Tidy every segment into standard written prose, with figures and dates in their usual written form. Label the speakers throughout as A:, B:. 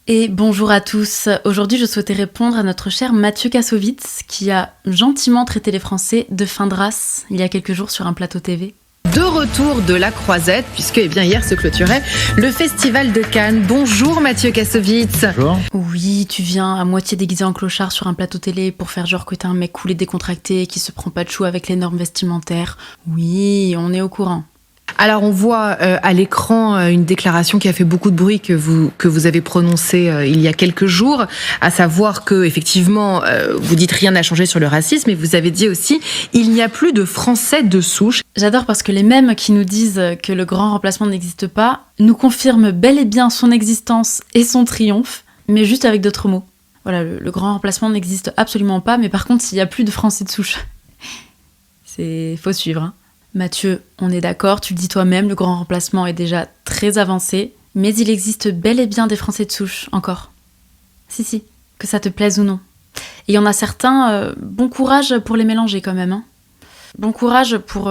A: Et bonjour à tous. Aujourd'hui, je souhaitais répondre à notre cher Mathieu Kassovitz qui a gentiment traité les Français de fin de race il y a quelques jours sur un plateau TV.
B: De retour de la Croisette, puisque hier se clôturait le Festival de Cannes. Bonjour Mathieu Kassovitz.
C: Bonjour.
A: Oui, tu viens à moitié déguisé en clochard sur un plateau télé pour faire genre que t'es un mec cool et décontracté qui se prend pas de chou avec les normes vestimentaires. Oui, on est au courant.
B: Alors on voit à l'écran une déclaration qui a fait beaucoup de bruit que vous avez prononcée il y a quelques jours, à savoir que effectivement vous dites rien n'a changé sur le racisme, et vous avez dit aussi il n'y a plus de Français de souche.
A: J'adore parce que les mêmes qui nous disent que le grand remplacement n'existe pas nous confirment bel et bien son existence et son triomphe, mais juste avec d'autres mots. Voilà, le grand remplacement n'existe absolument pas, mais par contre il n'y a plus de Français de souche. Faut suivre, hein. Mathieu, on est d'accord, tu le dis toi-même, le grand remplacement est déjà très avancé, mais il existe bel et bien des Français de souche, encore. Si, que ça te plaise ou non. Et il y en a certains, bon courage pour les mélanger quand même, hein. Bon courage pour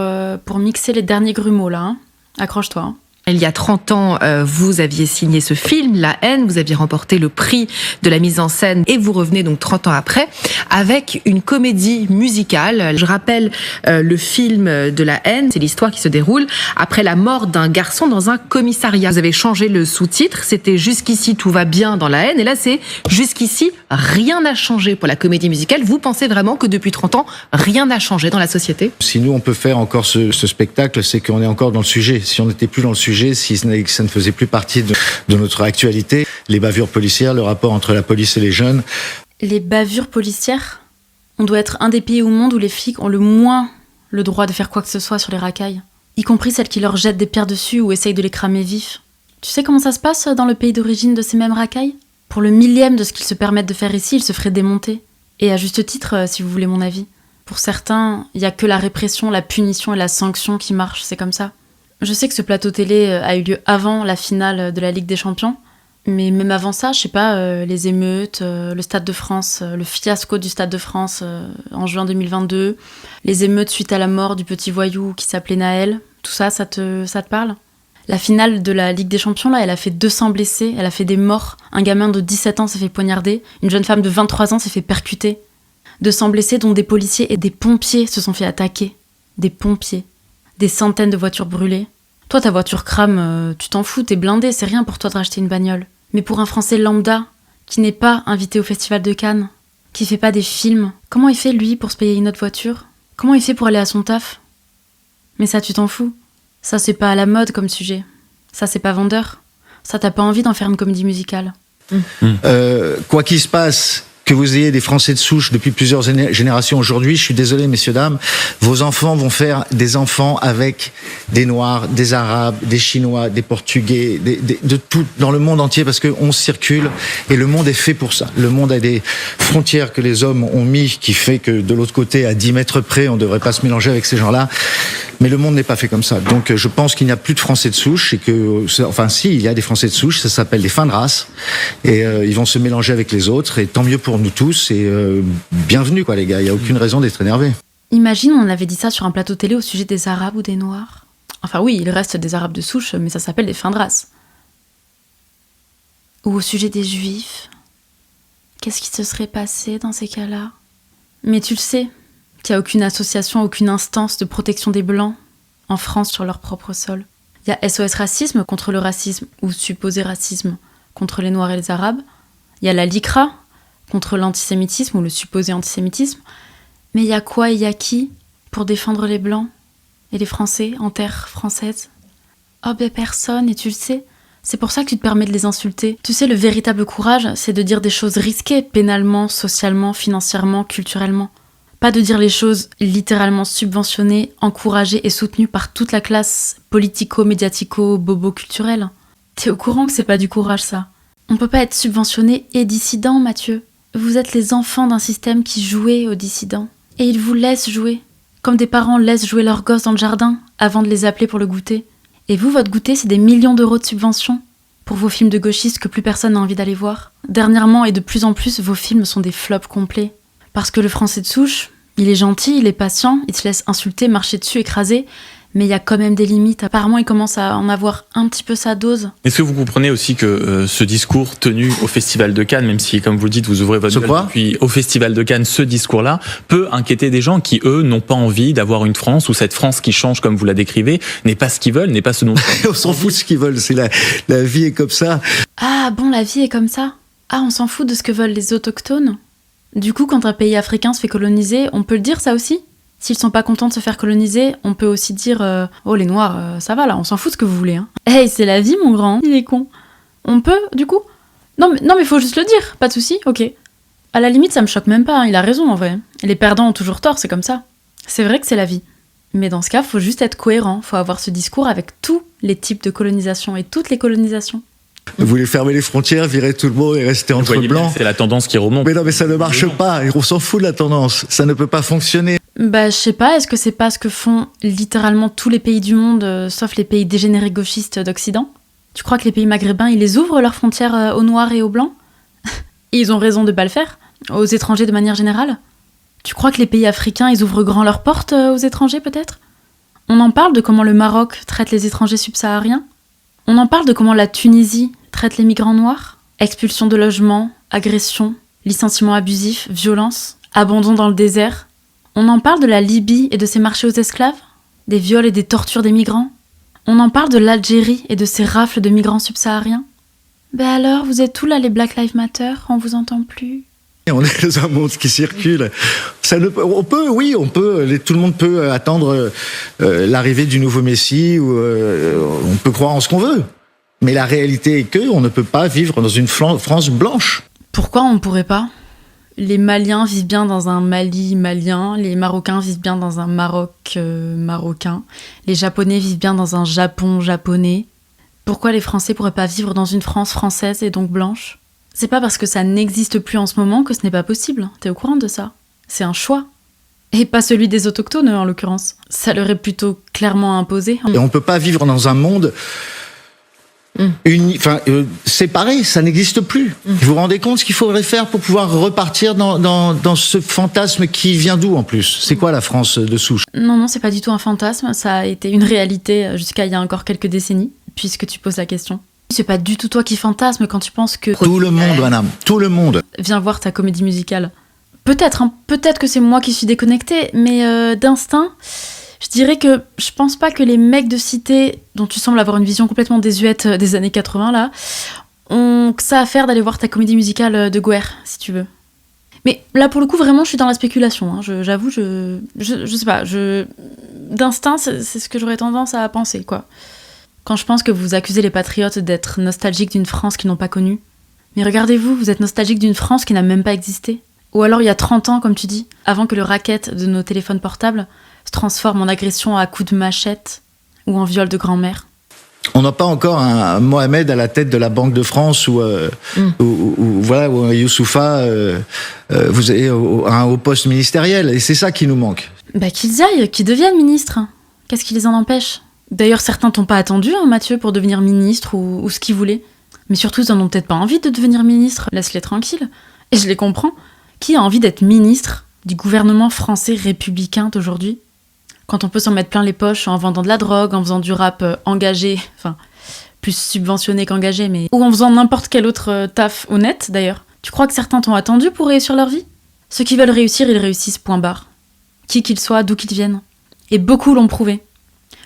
A: mixer les derniers grumeaux là, hein. Accroche-toi, hein.
B: Il y a 30 ans, vous aviez signé ce film, La haine, vous aviez remporté le prix de la mise en scène et vous revenez donc 30 ans après avec une comédie musicale. Je rappelle le film de La haine, c'est l'histoire qui se déroule après la mort d'un garçon dans un commissariat. Vous avez changé le sous-titre, c'était Jusqu'ici tout va bien dans La haine, et là c'est Jusqu'ici rien n'a changé pour la comédie musicale. Vous pensez vraiment que depuis 30 ans, rien n'a changé dans la société ?
C: Si nous on peut faire encore ce spectacle, c'est qu'on est encore dans le sujet. Si on n'était plus dans le sujet, si ça ne faisait plus partie de notre actualité, les bavures policières, le rapport entre la police et les jeunes.
A: Les bavures policières ? On doit être un des pays au monde où les flics ont le moins le droit de faire quoi que ce soit sur les racailles, y compris celles qui leur jettent des pierres dessus ou essayent de les cramer vifs. Tu sais comment ça se passe dans le pays d'origine de ces mêmes racailles ? Pour le millième de ce qu'ils se permettent de faire ici, ils se feraient démonter. Et à juste titre, si vous voulez mon avis. Pour certains, il n'y a que la répression, la punition et la sanction qui marchent, c'est comme ça. Je sais que ce plateau télé a eu lieu avant la finale de la Ligue des Champions, mais même avant ça, je sais pas, les émeutes, le Stade de France, le fiasco du Stade de France en juin 2022, les émeutes suite à la mort du petit voyou qui s'appelait Naël, tout ça, ça te parle ? La finale de la Ligue des Champions, là, elle a fait 200 blessés, elle a fait des morts. Un gamin de 17 ans s'est fait poignarder, une jeune femme de 23 ans s'est fait percuter. 200 blessés dont des policiers et des pompiers se sont fait attaquer. Des pompiers. Des centaines de voitures brûlées. Toi, ta voiture crame, tu t'en fous, t'es blindé, c'est rien pour toi de racheter une bagnole. Mais pour un Français lambda, qui n'est pas invité au Festival de Cannes, qui fait pas des films, comment il fait, lui, pour se payer une autre voiture ? Comment il fait pour aller à son taf ? Mais ça, tu t'en fous. Ça, c'est pas à la mode comme sujet. Ça, c'est pas vendeur. Ça, t'as pas envie d'en faire une comédie musicale.
C: Quoi qu'il se passe, que vous ayez des Français de souche depuis plusieurs générations aujourd'hui, je suis désolé messieurs, dames, vos enfants vont faire des enfants avec des Noirs, des Arabes, des Chinois, des Portugais, de tout dans le monde entier, parce qu'on circule et le monde est fait pour ça. Le monde a des frontières que les hommes ont mis, qui fait que de l'autre côté, à 10 mètres près, on ne devrait pas se mélanger avec ces gens-là. Mais le monde n'est pas fait comme ça. Donc je pense qu'il n'y a plus de Français de souche, et que, enfin si, il y a des Français de souche, ça s'appelle les fins de race, et ils vont se mélanger avec les autres, et tant mieux pour nous tous, et bienvenue quoi les gars, il n'y a aucune raison d'être énervé.
A: Imagine on avait dit ça sur un plateau télé au sujet des Arabes ou des Noirs. Enfin oui, il reste des Arabes de souche, mais ça s'appelle des fins de race. Ou au sujet des Juifs. Qu'est-ce qui se serait passé dans ces cas-là ? Mais tu le sais, qu'il n'y a aucune association, aucune instance de protection des Blancs en France sur leur propre sol. Il y a SOS Racisme contre le racisme, ou supposé racisme, contre les Noirs et les Arabes. Il y a la LICRA contre l'antisémitisme ou le supposé antisémitisme. Mais il y a quoi et il y a qui pour défendre les Blancs et les Français en terre française ? Oh ben personne, et tu le sais. C'est pour ça que tu te permets de les insulter. Tu sais, le véritable courage, c'est de dire des choses risquées, pénalement, socialement, financièrement, culturellement. Pas de dire les choses littéralement subventionnées, encouragées et soutenues par toute la classe politico-médiatico-bobo-culturelle. T'es au courant que c'est pas du courage, ça ? On peut pas être subventionné et dissident, Mathieu. Vous êtes les enfants d'un système qui jouait aux dissidents. Et ils vous laissent jouer. Comme des parents laissent jouer leurs gosses dans le jardin avant de les appeler pour le goûter. Et vous, votre goûter, c'est des millions d'euros de subventions pour vos films de gauchistes que plus personne n'a envie d'aller voir. Dernièrement et de plus en plus, vos films sont des flops complets. Parce que le Français de souche, il est gentil, il est patient, il se laisse insulter, marcher dessus, écraser, Mais il y a quand même des limites. Apparemment, il commence à en avoir un petit peu sa dose.
D: Est-ce que vous comprenez aussi que ce discours tenu au Festival de Cannes, même si, comme vous le dites, vous ouvrez votre gueule depuis au Festival de Cannes, ce discours-là peut inquiéter des gens qui, eux, n'ont pas envie d'avoir une France où cette France qui change, comme vous la décrivez, n'est pas ce qu'ils veulent, n'est pas ce dont...
C: On s'en fout de ce qu'ils veulent, c'est la vie est comme ça.
A: Ah bon, la vie est comme ça. Ah, on s'en fout de ce que veulent les autochtones. Du coup, quand un pays africain se fait coloniser, on peut le dire ça aussi ? S'ils sont pas contents de se faire coloniser, on peut aussi dire oh les noirs, ça va là, on s'en fout de ce que vous voulez. Hein. Hey, c'est la vie mon grand, il est con. On peut, du coup ? Non mais faut juste le dire, pas de souci, ok. À la limite, ça me choque même pas, hein, il a raison en vrai. Les perdants ont toujours tort, c'est comme ça. C'est vrai que c'est la vie. Mais dans ce cas, faut juste être cohérent, faut avoir ce discours avec tous les types de colonisation et toutes les colonisations.
C: Vous voulez fermer les frontières, virer tout le monde et rester entre blancs.
D: C'est la tendance qui remonte.
C: Mais non, mais ça ne marche pas. On s'en fout de la tendance. Ça ne peut pas fonctionner.
A: Bah, je sais pas. Est-ce que c'est pas ce que font littéralement tous les pays du monde, sauf les pays dégénérés gauchistes d'Occident ? Tu crois que les pays maghrébins, ils les ouvrent leurs frontières aux noirs et aux blancs ? Et ils ont raison de pas le faire ? Aux étrangers de manière générale ? Tu crois que les pays africains, ils ouvrent grand leurs portes aux étrangers, peut-être ? On en parle de comment le Maroc traite les étrangers subsahariens ? On en parle de comment la Tunisie traite les migrants noirs ? Expulsion de logements, agressions, licenciements abusifs, violences, abandon dans le désert. On en parle de la Libye et de ses marchés aux esclaves ? Des viols et des tortures des migrants ? On en parle de l'Algérie et de ses rafles de migrants subsahariens ? Ben alors, vous êtes où là les Black Lives Matter ? On vous entend plus.
C: On est dans un monde qui circule. Tout le monde peut attendre l'arrivée du nouveau Messie, ou on peut croire en ce qu'on veut. Mais la réalité est qu'on ne peut pas vivre dans une France blanche.
A: Pourquoi on ne pourrait pas ? Les Maliens vivent bien dans un Mali malien, les Marocains vivent bien dans un Maroc marocain, les Japonais vivent bien dans un Japon japonais. Pourquoi les Français pourraient pas vivre dans une France française et donc blanche ? C'est pas parce que ça n'existe plus en ce moment que ce n'est pas possible. T'es au courant de ça ? C'est un choix. Et pas celui des autochtones, en l'occurrence. Ça leur est plutôt clairement imposé.
C: Et on peut pas vivre dans un monde séparé, ça n'existe plus. Vous vous rendez compte ce qu'il faudrait faire pour pouvoir repartir dans ce fantasme qui vient d'où en plus ? C'est quoi la France de souche ?
A: Non, c'est pas du tout un fantasme. Ça a été une réalité jusqu'à il y a encore quelques décennies, puisque tu poses la question. C'est pas du tout toi qui fantasme quand tu penses que...
C: Tout le monde, madame, tout le monde.
A: Viens voir ta comédie musicale. Peut-être que c'est moi qui suis déconnectée, mais d'instinct, je dirais que je pense pas que les mecs de cité, dont tu sembles avoir une vision complètement désuète des années 80, là, ont que ça à faire d'aller voir ta comédie musicale de Guerre, si tu veux. Mais là, pour le coup, vraiment, je suis dans la spéculation. Hein. J'avoue, je sais pas. D'instinct, c'est ce que j'aurais tendance à penser, quoi. Quand je pense que vous accusez les patriotes d'être nostalgiques d'une France qu'ils n'ont pas connue. Mais regardez-vous, vous êtes nostalgiques d'une France qui n'a même pas existé. Ou alors il y a 30 ans, comme tu dis, avant que le racket de nos téléphones portables se transforme en agression à coups de machette ou en viol de grand-mère.
C: On n'a pas encore un Mohamed à la tête de la Banque de France ou un Youssoufa vous avez un haut poste ministériel. Et c'est ça qui nous manque.
A: Bah qu'ils aillent, qu'ils deviennent ministres. Qu'est-ce qui les en empêche ? D'ailleurs, certains t'ont pas attendu, hein, Mathieu, pour devenir ministre ou ce qu'ils voulaient. Mais surtout, ils en ont peut-être pas envie de devenir ministre. Laisse-les tranquilles. Et je les comprends. Qui a envie d'être ministre du gouvernement français républicain d'aujourd'hui ? Quand on peut s'en mettre plein les poches en vendant de la drogue, en faisant du rap engagé, enfin, plus subventionné qu'engagé, mais... ou en faisant n'importe quel autre taf honnête, d'ailleurs. Tu crois que certains t'ont attendu pour réussir leur vie ? Ceux qui veulent réussir, ils réussissent, point barre. Qui qu'ils soient, d'où qu'ils viennent. Et beaucoup l'ont prouvé.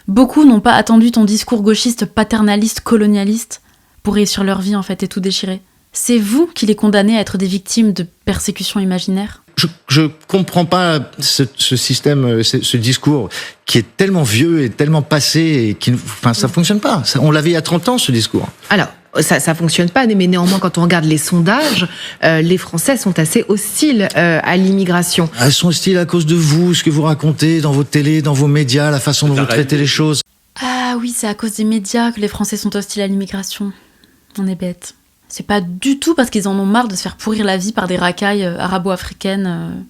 A: Beaucoup n'ont pas attendu ton discours gauchiste, paternaliste, colonialiste pour réussir leur vie, en fait, et tout déchirer. C'est vous qui les condamnez à être des victimes de persécutions imaginaires.
C: Je comprends pas ce système, ce discours qui est tellement vieux et tellement passé et ça fonctionne pas. On l'avait il y a 30 ans, ce discours.
B: Alors, ça fonctionne pas, mais néanmoins, quand on regarde les sondages, les Français sont assez hostiles à l'immigration.
C: Elles sont hostiles à cause de vous, ce que vous racontez dans vos télés, dans vos médias, la façon dont vous traitez les choses.
A: Ah oui, c'est à cause des médias que les Français sont hostiles à l'immigration. On est bêtes. C'est pas du tout parce qu'ils en ont marre de se faire pourrir la vie par des racailles arabo-africaines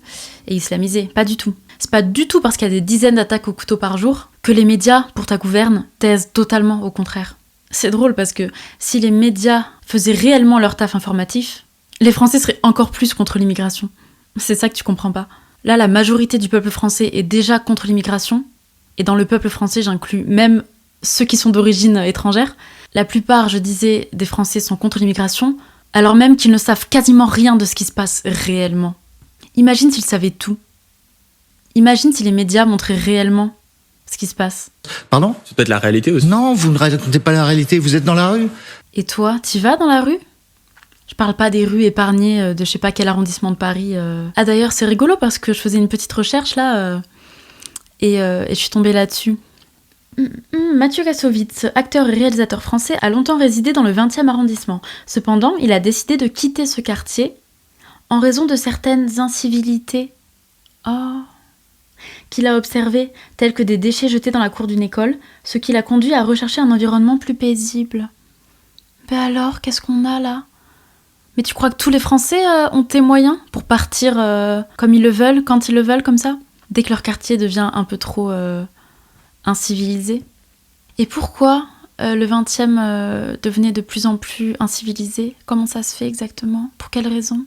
A: et islamisées. Pas du tout. C'est pas du tout parce qu'il y a des dizaines d'attaques au couteau par jour que les médias, pour ta gouverne, taisent totalement, au contraire. C'est drôle parce que si les médias faisaient réellement leur taf informatif, les Français seraient encore plus contre l'immigration. C'est ça que tu comprends pas. Là, la majorité du peuple français est déjà contre l'immigration et dans le peuple français, j'inclus même ceux qui sont d'origine étrangère, la plupart, je disais, des Français sont contre l'immigration, alors même qu'ils ne savent quasiment rien de ce qui se passe réellement. Imagine s'ils savaient tout. Imagine si les médias montraient réellement ce qui se passe.
C: Pardon ?
D: C'est peut-être la réalité aussi.
C: Non, vous ne racontez pas la réalité, vous êtes dans la rue.
A: Et toi, t'y vas dans la rue ? Je parle pas des rues épargnées de je sais pas quel arrondissement de Paris. Ah d'ailleurs, c'est rigolo parce que je faisais une petite recherche là et je suis tombée là-dessus. Mathieu Kassovitz, acteur et réalisateur français, a longtemps résidé dans le 20e arrondissement. Cependant, il a décidé de quitter ce quartier en raison de certaines incivilités qu'il a observées, telles que des déchets jetés dans la cour d'une école, ce qui l'a conduit à rechercher un environnement plus paisible. Ben alors, qu'est-ce qu'on a là ? Mais tu crois que tous les Français ont tes moyens pour partir comme ils le veulent, quand ils le veulent, comme ça ? Dès que leur quartier devient un peu trop incivilisé. Et pourquoi le 20e devenait de plus en plus incivilisé ? Comment ça se fait exactement ? Pour quelles raisons ?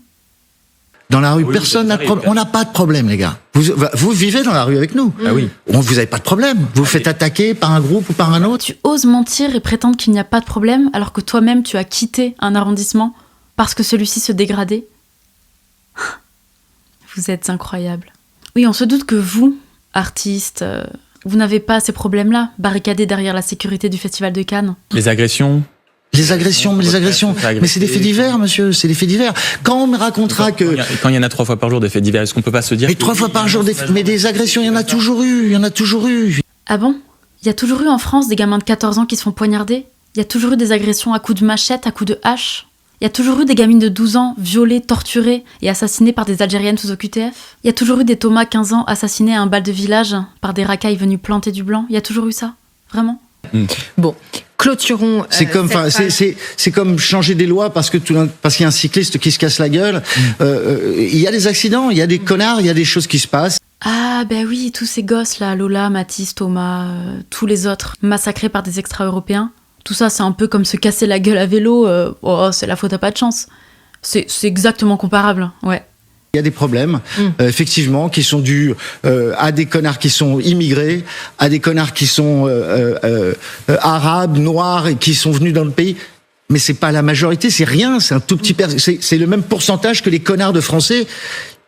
C: Dans la rue, personne n'a de problème. On n'a pas de problème, les gars. Vous vivez dans la rue avec nous.
D: Ah oui.
C: Vous n'avez pas de problème. Vous vous faites attaquer par un groupe ou par un autre.
A: Tu oses mentir et prétendre qu'il n'y a pas de problème alors que toi-même tu as quitté un arrondissement parce que celui-ci se dégradait. Vous êtes incroyable. Oui, on se doute que vous, artistes, vous n'avez pas ces problèmes-là, barricadés derrière la sécurité du Festival de Cannes.
D: Les agressions.
C: Les agressions. Mais c'est des faits divers, monsieur, c'est des faits divers. Quand on me racontera que...
D: Quand il y en a 3 fois par jour des faits divers, est-ce qu'on peut pas se dire...
C: Mais 3 fois par jour, mais des agressions, il y en a toujours eu.
A: Ah bon ? Il y a toujours eu en France des gamins de 14 ans qui se font poignarder ? Il y a toujours eu des agressions à coups de machette, à coups de hache ? Il y a toujours eu des gamines de 12 ans violées, torturées et assassinées par des Algériennes sous OQTF ? Il y a toujours eu des Thomas, 15 ans, assassinés à un bal de village par des racailles venus planter du blanc ? Il y a toujours eu ça ? Vraiment ?
B: Bon, clôturons.
C: C'est comme changer des lois parce qu'il y a un cycliste qui se casse la gueule. Il y a des accidents, il y a des connards, il y a des choses qui se passent.
A: Ah ben oui, tous ces gosses là, Lola, Mathis, Thomas, tous les autres, massacrés par des extra-européens. Tout ça, c'est un peu comme se casser la gueule à vélo. C'est la faute à pas de chance. C'est exactement comparable, ouais.
C: Il y a des problèmes, effectivement, qui sont dus à des connards qui sont immigrés, à des connards qui sont arabes, noirs et qui sont venus dans le pays. Mais c'est pas la majorité, c'est rien, c'est un tout petit c'est le même pourcentage que les connards de Français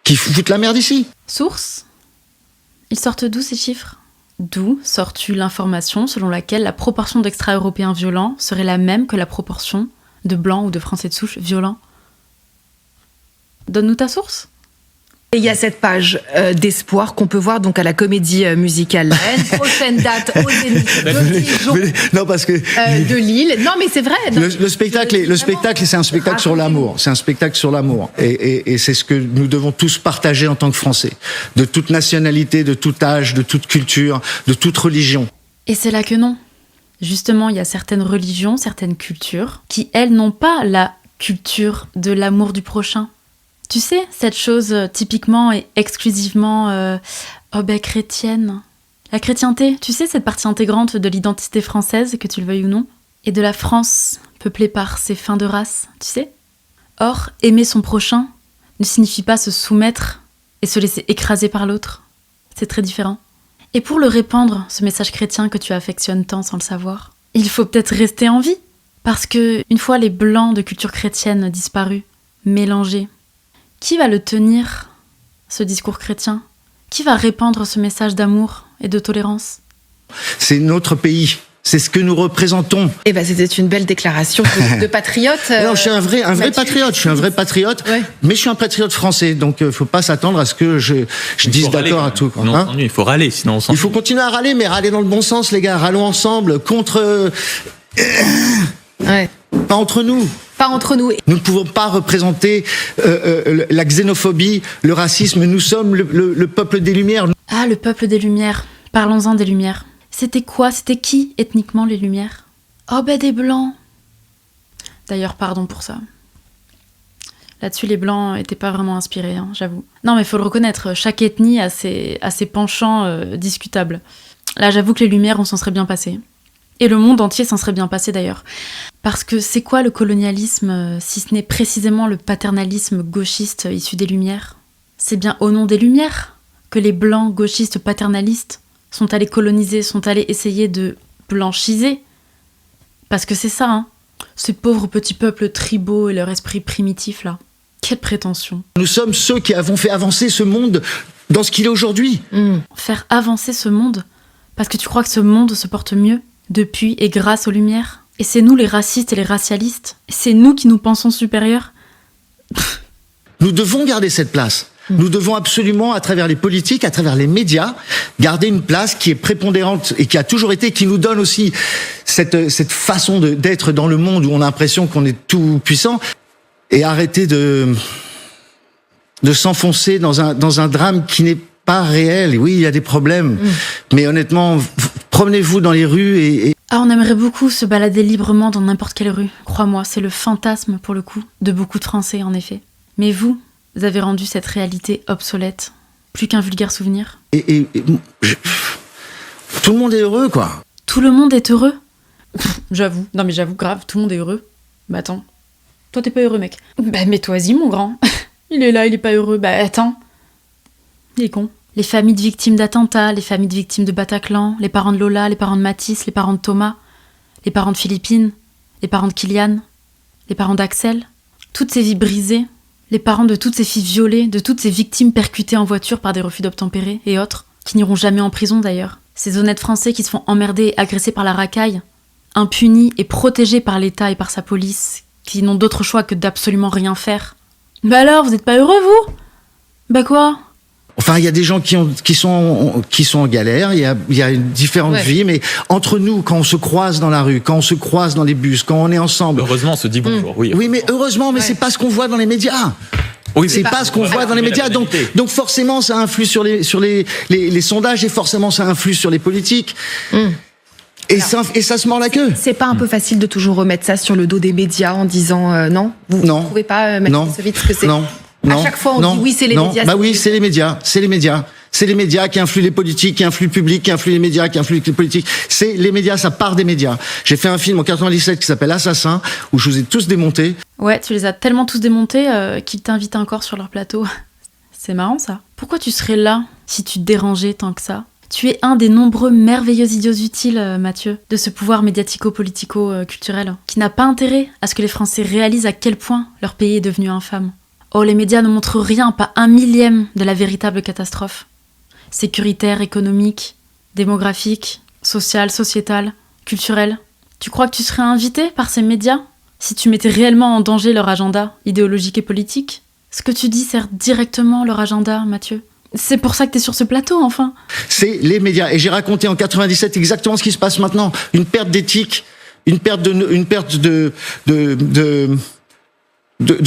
C: qui foutent la merde ici.
A: Source ? Ils sortent d'où ces chiffres ? D'où sors-tu l'information selon laquelle la proportion d'extra-européens violents serait la même que la proportion de blancs ou de Français de souche violents ? Donne-nous ta source.
B: Et il y a cette page d'espoir qu'on peut voir donc à la Comédie Musicale La Haine. Prochaine date au Zénith.
C: Non, parce que
B: de Lille. Non, mais c'est vrai.
C: Le spectacle, c'est un spectacle sur l'amour. C'est un spectacle sur l'amour. Et c'est ce que nous devons tous partager en tant que Français. De toute nationalité, de tout âge, de toute culture, de toute religion.
A: Et c'est là que non. Justement, il y a certaines religions, certaines cultures, qui, elles, n'ont pas la culture de l'amour du prochain. Tu sais, cette chose typiquement et exclusivement chrétienne. La chrétienté, tu sais, cette partie intégrante de l'identité française, que tu le veuilles ou non, et de la France peuplée par ses fins de race, tu sais. Or, aimer son prochain ne signifie pas se soumettre et se laisser écraser par l'autre. C'est très différent. Et pour le répandre, ce message chrétien que tu affectionnes tant sans le savoir, il faut peut-être rester en vie. Parce que, une fois les blancs de culture chrétienne disparus, mélangés, qui va le tenir, ce discours chrétien ? Qui va répandre ce message d'amour et de tolérance ?
C: C'est notre pays. C'est ce que nous représentons.
B: Eh ben, c'était une belle déclaration de patriote.
C: Non, je suis un vrai patriote. Je suis un vrai patriote. Ouais. Mais je suis un patriote français. Donc, faut pas s'attendre à ce que je dise d'accord à tout.
D: Non, il faut râler, sinon on s'en...
C: Il faut continuer à râler, mais râler dans le bon sens, les gars. Râlons ensemble contre...
B: Ouais.
C: Pas entre nous.
B: Pas entre nous.
C: Nous ne pouvons pas représenter la xénophobie, le racisme. Nous sommes le peuple des Lumières.
A: Ah, le peuple des Lumières. Parlons-en des Lumières. C'était quoi ? C'était qui, ethniquement, les Lumières ? Oh, ben des Blancs. D'ailleurs, pardon pour ça. Là-dessus, les Blancs étaient pas vraiment inspirés, hein, j'avoue. Non, mais il faut le reconnaître, chaque ethnie a ses penchants discutables. Là, j'avoue que les Lumières, on s'en serait bien passé. Et le monde entier s'en serait bien passé d'ailleurs. Parce que c'est quoi le colonialisme, si ce n'est précisément le paternalisme gauchiste issu des Lumières ? C'est bien au nom des Lumières que les blancs gauchistes paternalistes sont allés coloniser, sont allés essayer de blanchiser. Parce que c'est ça, hein. Ces pauvres petits peuples tribaux et leur esprit primitif, là. Quelle prétention.
C: Nous sommes ceux qui avons fait avancer ce monde dans ce qu'il est aujourd'hui.
A: Faire avancer ce monde parce que tu crois que ce monde se porte mieux depuis et grâce aux Lumières. Et c'est nous les racistes et les racialistes. C'est nous qui nous pensons supérieurs.
C: Nous devons garder cette place. Nous devons absolument, à travers les politiques, à travers les médias, garder une place qui est prépondérante et qui a toujours été, qui nous donne aussi cette façon d'être dans le monde où on a l'impression qu'on est tout puissant, et arrêter de s'enfoncer dans un drame qui n'est pas réel. Et oui, il y a des problèmes, mais honnêtement, promenez-vous dans les rues et...
A: Ah, on aimerait beaucoup se balader librement dans n'importe quelle rue. Crois-moi, c'est le fantasme, pour le coup, de beaucoup de Français, en effet. Mais vous avez rendu cette réalité obsolète. Plus qu'un vulgaire souvenir.
C: Tout le monde est heureux, quoi.
A: Tout le monde est heureux. J'avoue. Non mais j'avoue, grave, tout le monde est heureux. Bah attends. Toi t'es pas heureux, mec. Bah mets-toi-y, mon grand. Il est là, il est pas heureux. Bah attends. Il est con. Les familles de victimes d'attentats, les familles de victimes de Bataclan, les parents de Lola, les parents de Mathis, les parents de Thomas, les parents de Philippine, les parents de Kylian, les parents d'Axel. Toutes ces vies brisées. Les parents de toutes ces filles violées, de toutes ces victimes percutées en voiture par des refus d'obtempérer et autres, qui n'iront jamais en prison d'ailleurs. Ces honnêtes Français qui se font emmerder et agresser par la racaille, impunis et protégés par l'État et par sa police, qui n'ont d'autre choix que d'absolument rien faire. Bah alors, vous êtes pas heureux, vous ? Bah quoi ?
C: Enfin, il y a des gens qui sont en galère, il y a différentes vies, mais entre nous, quand on se croise dans la rue, quand on se croise dans les bus, quand on est ensemble...
D: Heureusement, on se dit bonjour, oui.
C: Oui, mais heureusement, mais c'est pas ce qu'on voit dans les médias. Oui, c'est pas ce qu'on voit dans les médias, donc forcément, ça influe sur les sondages et forcément, ça influe sur les politiques. Et ça se mord la queue.
B: C'est pas un peu facile de toujours remettre ça sur le dos des médias en disant non ? Vous ne trouvez pas, Maître Kassovitz, que c'est...
C: Non.
B: À chaque fois, on dit oui, c'est les médias.
C: Bah oui, c'est les médias. C'est les médias. C'est les médias qui influent les politiques, qui influent le public, qui influent les médias, qui influent les politiques. C'est les médias, ça part des médias. J'ai fait un film en 97 qui s'appelle Assassin, où je vous ai tous démontés.
A: Ouais, tu les as tellement tous démontés qu'ils t'invitent encore sur leur plateau. C'est marrant, ça. Pourquoi tu serais là si tu te dérangeais tant que ça ? Tu es un des nombreux merveilleux idiots utiles, Mathieu, de ce pouvoir médiatico-politico-culturel, qui n'a pas intérêt à ce que les Français réalisent à quel point leur pays est devenu infâme. Oh, les médias ne montrent rien, pas un millième de la véritable catastrophe. Sécuritaire, économique, démographique, sociale, sociétale, culturelle. Tu crois que tu serais invité par ces médias si tu mettais réellement en danger leur agenda idéologique et politique ? Ce que tu dis sert directement leur agenda, Mathieu. C'est pour ça que t'es sur ce plateau, enfin.
C: C'est les médias. Et j'ai raconté en 97 exactement ce qui se passe maintenant. Une perte d'éthique, une perte de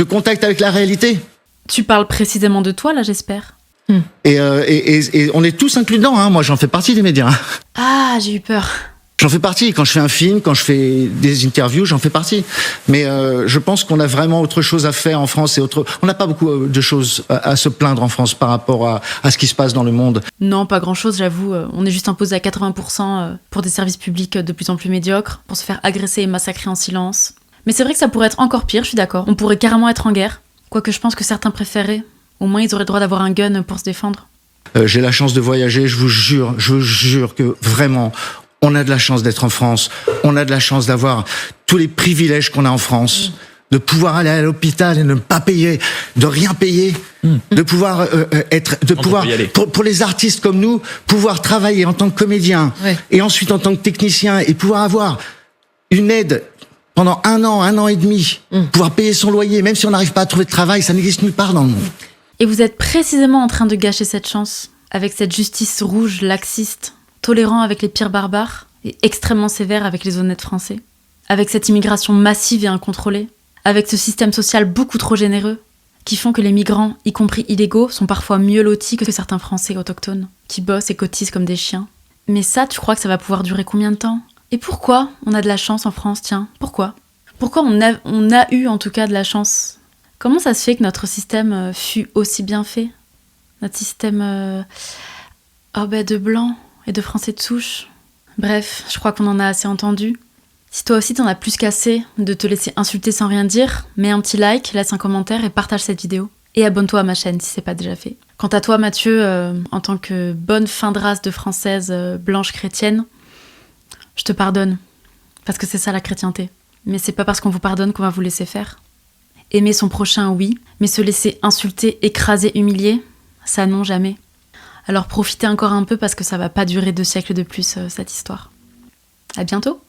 C: contact avec la réalité.
A: Tu parles précisément de toi, là, j'espère.
C: Et on est tous inclus dedans, hein. Moi, j'en fais partie des médias.
A: Ah, j'ai eu peur.
C: J'en fais partie. Quand je fais un film, quand je fais des interviews, j'en fais partie. Mais je pense qu'on a vraiment autre chose à faire en France. On n'a pas beaucoup de choses à se plaindre en France par rapport à ce qui se passe dans le monde.
A: Non, pas grand-chose, j'avoue. On est juste imposé à 80% pour des services publics de plus en plus médiocres, pour se faire agresser et massacrer en silence. Mais c'est vrai que ça pourrait être encore pire, je suis d'accord. On pourrait carrément être en guerre. Quoique je pense que certains préféraient. Au moins, ils auraient le droit d'avoir un gun pour se défendre.
C: J'ai la chance de voyager, je vous jure que vraiment, on a de la chance d'être en France. On a de la chance d'avoir tous les privilèges qu'on a en France. De pouvoir aller à l'hôpital et ne pas payer, de rien payer. De pouvoir pour les artistes comme nous, pouvoir travailler en tant que comédien et ensuite en tant que technicien et pouvoir avoir une aide pendant un an et demi, pouvoir payer son loyer, même si on n'arrive pas à trouver de travail, ça n'existe nulle part dans le monde.
A: Et vous êtes précisément en train de gâcher cette chance, avec cette justice rouge, laxiste, tolérant avec les pires barbares, et extrêmement sévère avec les honnêtes Français, avec cette immigration massive et incontrôlée, avec ce système social beaucoup trop généreux, qui font que les migrants, y compris illégaux, sont parfois mieux lotis que certains Français autochtones, qui bossent et cotisent comme des chiens. Mais ça, tu crois que ça va pouvoir durer combien de temps ? Et pourquoi on a de la chance en France, tiens ? Pourquoi on a eu en tout cas de la chance ? Comment ça se fait que notre système fut aussi bien fait ? Notre système de blancs et de Français de souche. Bref, je crois qu'on en a assez entendu. Si toi aussi t'en as plus qu'assez de te laisser insulter sans rien dire, mets un petit like, laisse un commentaire et partage cette vidéo. Et abonne-toi à ma chaîne si c'est pas déjà fait. Quant à toi, Mathieu, en tant que bonne fin de race de française blanche chrétienne, je te pardonne. Parce que c'est ça la chrétienté. Mais c'est pas parce qu'on vous pardonne qu'on va vous laisser faire. Aimer son prochain, oui, mais se laisser insulter, écraser, humilier, ça non, jamais. Alors profitez encore un peu parce que ça va pas durer 2 siècles de plus, cette histoire. À bientôt!